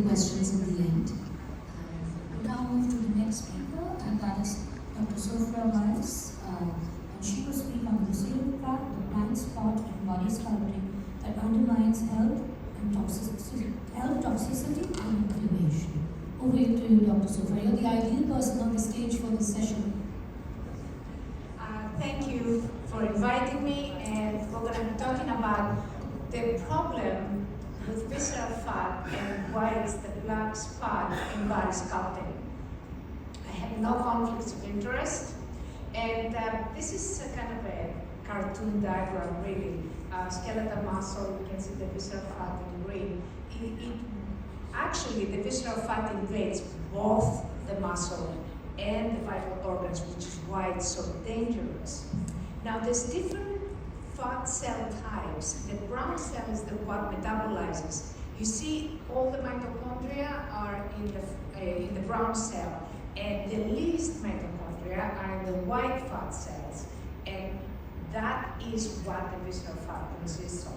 questions in the end. We'll now move to the next speaker, and that is Dr. Sofra, and she will speak on the zero crack, the blind spot, and body sculpting that undermines health toxicity and inflammation. Over to you, Dr. Sofra. You're the ideal person on the stage for this session. Thank you for inviting me, and we're going to be talking about the problem with visceral fat and why it's the black spot in body sculpting. I have no conflicts of interest, and this is a kind of a cartoon diagram, really. Skeletal muscle, you can see the visceral fat in green. Actually, the visceral fat invades both the muscle and the vital organs, which is why it's so dangerous. Now, there's different fat cell types. The brown cell is the what metabolizes. You see, all the mitochondria are in the brown cell, and the least mitochondria are in the white fat cells, and that is what the visceral fat consists of.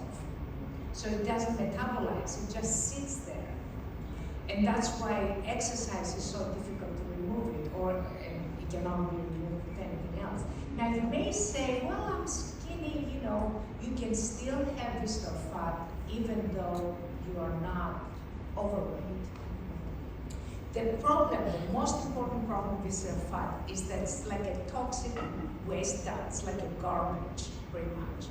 So it doesn't metabolize, it just sits there. And that's why exercise is so difficult to remove it, or it cannot be removed with anything else. Now you may say, well, I'm skinny, you can still have visceral fat even though you are not overweight. The problem, the most important problem with visceral fat is that it's like a toxic waste dump. It's like a garbage, pretty much.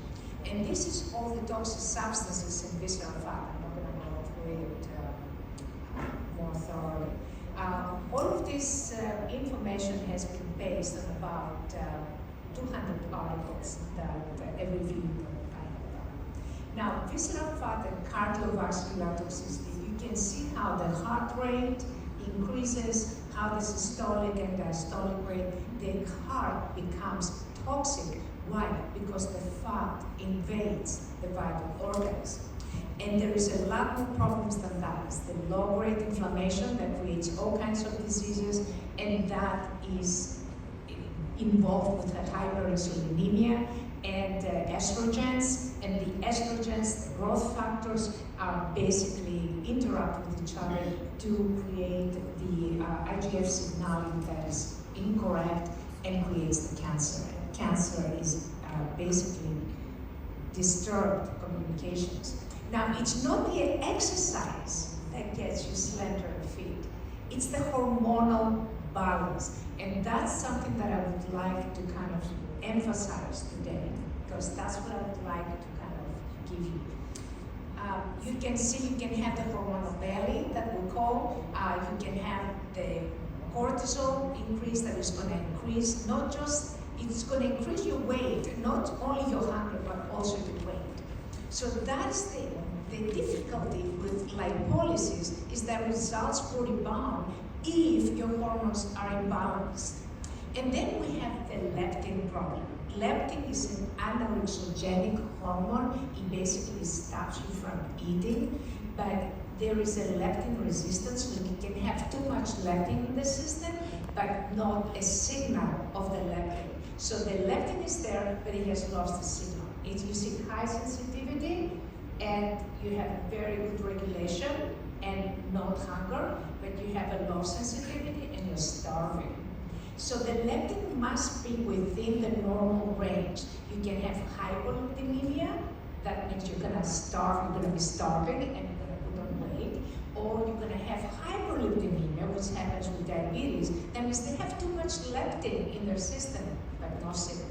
And this is all the toxic substances in visceral fat. I'm not going to go through it more thoroughly. All of this information has been based on about 200 articles that every reviewed I have done. Now, visceral fat and cardiovascular toxicity, you can see how the heart rate increases, how the systolic and diastolic rate, the heart becomes toxic. Why? Because the fat invades the vital organs. And there is a lot more problems than that. It's the low-grade inflammation that creates all kinds of diseases, and that is involved with hyperinsulinemia and estrogens. And the estrogens, the growth factors, are basically interact with each other to create the IGF signaling that is incorrect and creates the cancer. And cancer is basically disturbed communications. Now, it's not the exercise that gets you slender and fit. It's the hormonal balance. And that's something that I would like to kind of emphasize today, because that's what I would like to kind of give you. You can see you can have the hormonal belly that we call. You can have the cortisol increase that is going to increase, not just, it's going to increase your weight, not only your hunger, but also your weight. So that's the difficulty with lipolysis, is that results for rebound if your hormones are imbalanced. And then we have the leptin problem. Leptin is an anoxygenic hormone. It basically stops you from eating, but there is a leptin resistance, so you can have too much leptin in the system, but not a signal of the leptin. So the leptin is there, but it has lost the signal. It's using high sensitivity, and you have very good regulation and not hunger, but you have a low sensitivity and you're starving. So the leptin must be within the normal range. You can have hypolipidemia, that means you're gonna starve, you're gonna be starving and you're gonna put on weight, or you're gonna have hyperlipidemia, which happens with diabetes. That means they have too much leptin in their system, but no signal.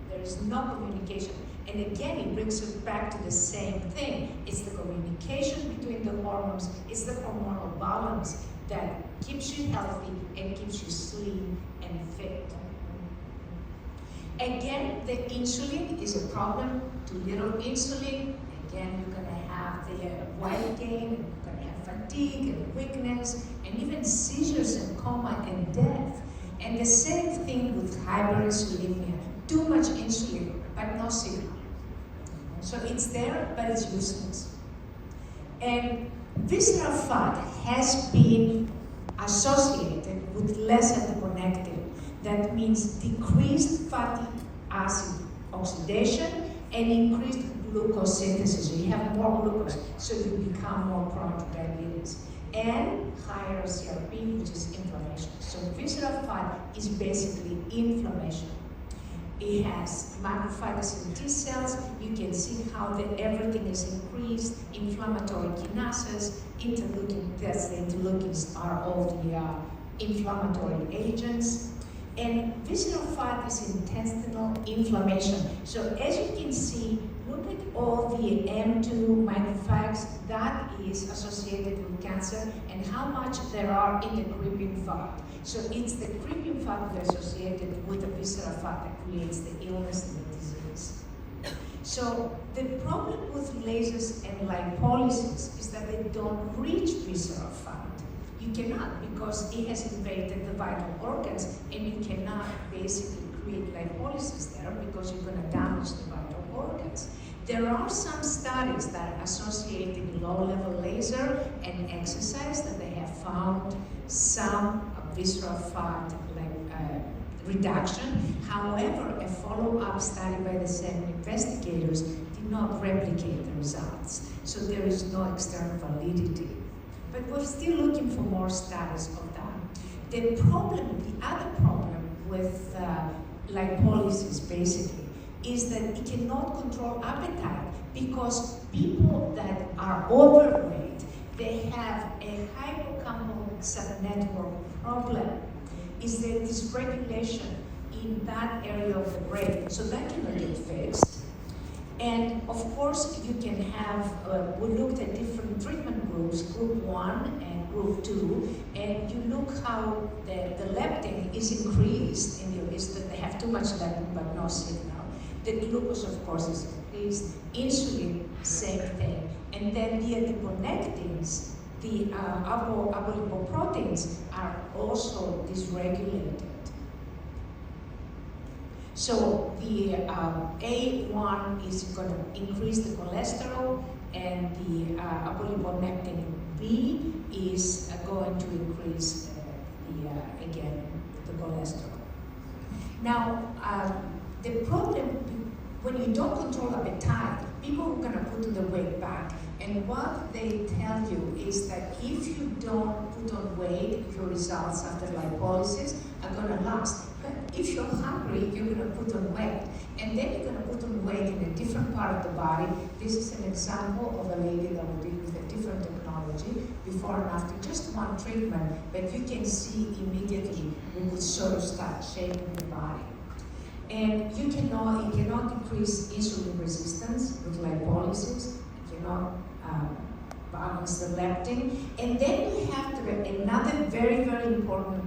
There is no communication. And again, it brings us back to the same thing. It's the communication between the hormones, it's the hormonal balance that keeps you healthy and keeps you slim and fit. Again, the insulin is a problem. Too little insulin, again, you're going to have the weight gain, you're going to have fatigue and weakness, and even seizures and coma and death. And the same thing with hyperinsulinemia. Too much insulin, but no signal. So it's there, but it's useless. And visceral fat has been associated with less adiponectin. That means decreased fatty acid oxidation and increased glucose synthesis. So you have more glucose, so you become more prone to diabetes. and higher CRP, which is inflammation. So visceral fat is basically inflammation. It has macrophages and T cells. You can see how everything is increased. Inflammatory kinases, interleukin, that's the interleukins are all the inflammatory agents. And visceral fat is intestinal inflammation. So as you can see, look at all the M2 macrophages that is associated with cancer and how much there are in the creeping fat. So it's the creeping fat that is associated with the visceral fat that creates the illness and the disease. So the problem with lasers and lipolysis is that they don't reach visceral fat. You cannot, because it has invaded the vital organs, and you cannot basically create lipolysis there because you're going to damage the vital organs. There are some studies that are associated low-level laser and exercise that they have found some visceral fat reduction. However, a follow-up study by the same investigators did not replicate the results. So there is no external validity. But we're still looking for more studies of that. The other problem with lipolysis basically is that it cannot control appetite because people that are overweight, they have a hippocampal subnetwork problem. Is there dysregulation in that area of the brain? So that cannot get fixed. And of course, you can have, we looked at different treatment groups, group 1 and group 2, and you look how the leptin is increased in the is that they have too much leptin but no signal. The glucose, of course, is increased. Insulin, same thing. And then the adiponectins, the apolipoproteins are also dysregulated. So the A1 is going to increase the cholesterol, and the apoliponectin B is going to increase again the cholesterol. Now the problem when you don't control appetite, people are going to put the weight back. And what they tell you is that if you don't put on weight, your results after lipolysis are going to last. But if you're hungry, you're going to put on weight. And then you're going to put on weight in a different part of the body. This is an example of a lady that we did with a different technology, before and after, just one treatment. But you can see immediately we would sort of start shaping the body. And you cannot decrease insulin resistance with lipolysis. You cannot balance the leptin. And then you have another very, very important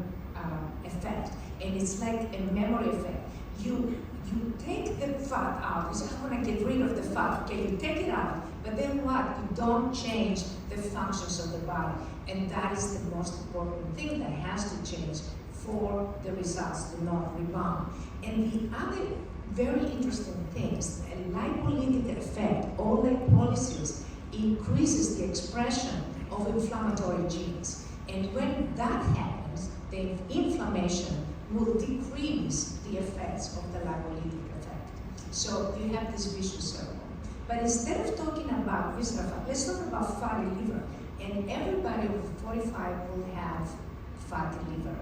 effect, and it's like a memory effect. You take the fat out. You say, I want to get rid of the fat. Okay, you take it out, but then what? You don't change the functions of the body, and that is the most important thing that has to change for the results to not rebound. And the other very interesting thing is a lipolytic effect, or lipolysis, increases the expression of inflammatory genes. And when that happens, the inflammation will decrease the effects of the lipolytic effect. So you have this vicious circle. But instead of talking about visceral fat, let's talk about fatty liver. And everybody over 45 will have fatty liver.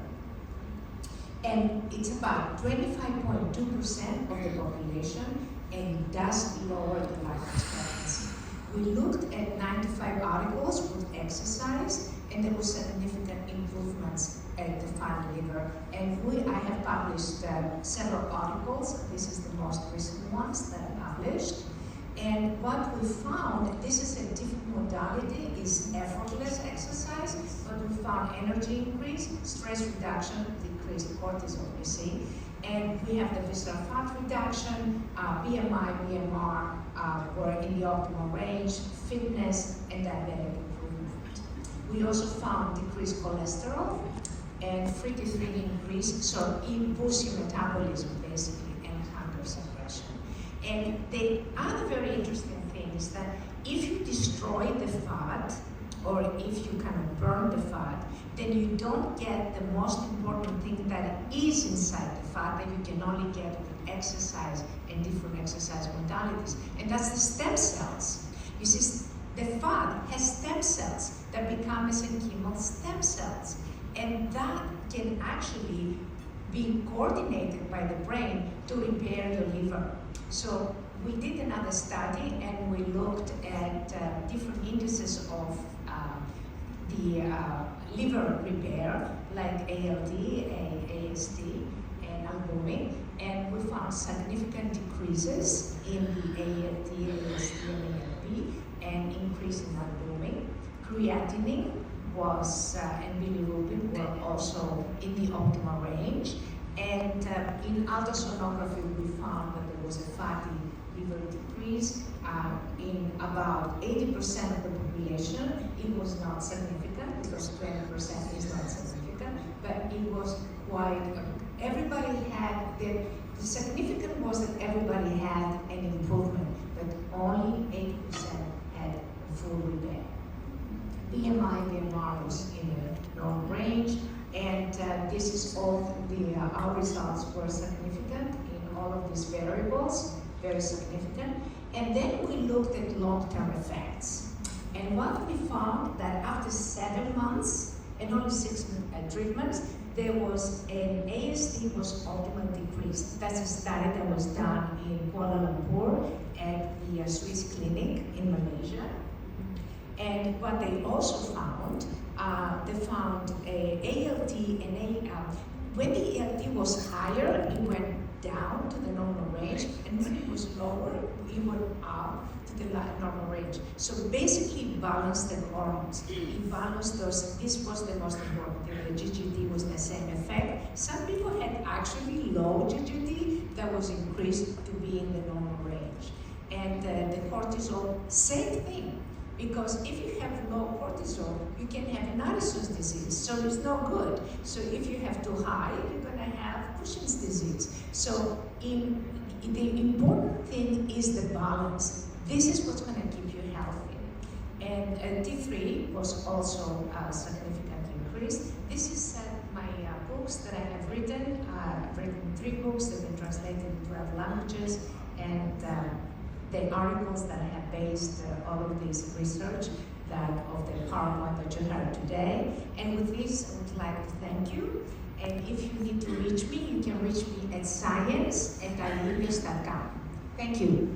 And it's about 25.2% of the population, and does lower the life expectancy. We looked at 95 articles with exercise, and there was significant improvements at the fatty liver. And I have published several articles. This is the most recent ones that I published. And what we found, this is a different modality, is effortless exercise, but we found energy increase, stress reduction, decreased cortisol, you see. And we have the visceral fat reduction, BMI, BMR were in the optimal range, fitness, and diabetic improvement. We also found decreased cholesterol and free T3 increase, so it boosts your metabolism basically, and hunger suppression. And the other very interesting thing is that if you destroy the fat, or if you kind of burn the fat, then you don't get the most important thing that is inside the fat that you can only get with exercise and different exercise modalities. And that's the stem cells. You see, the fat has stem cells that become mesenchymal stem cells. And that can actually be coordinated by the brain to repair the liver. So we did another study and we looked at different indices of the liver repair, like ALD, AST, and albumin, and we found significant decreases in the ALD, AST, and ALB, and increase in albumin. Creatinine was, and bilirubin were also in the optimal range, and in ultrasonography we found that there was a fatty liver decrease in about 80% of the population. It was not significant because 20% is not significant, but it was quite, everybody had, the significant was that everybody had an improvement, but only 80% had full repair. BMI was in a normal range, and this is all our results were significant in all of these variables, very significant. And then we looked at long-term effects. And what we found that after 7 months and only 6 treatments, there was an AST was optimally decreased. That's a study that was done in Kuala Lumpur at the Swiss clinic in Malaysia. And what they also found, they found ALT and when the ALT was higher, it went down to the normal range, and when it was lower, it went up to the normal range. So basically, it balanced the hormones. It balanced those. This was the most important thing. The GGT was the same effect. Some people had actually low GGT that was increased to be in the normal range, and the cortisol, same thing. Because if you have low cortisol, you can have Addison's disease, so it's no good. So if you have too high, you're going to have Cushing's disease. So the important thing is the balance. This is what's going to keep you healthy. And T3 was also significantly increased. This is my books that I have written. I've written 3 books that have been translated in 12 languages, and the articles that I have based all of this research of the PowerPoint that you heard today. And with this, I would like to thank you. And if you need to reach me, you can reach me at science@iellios.com. Thank you.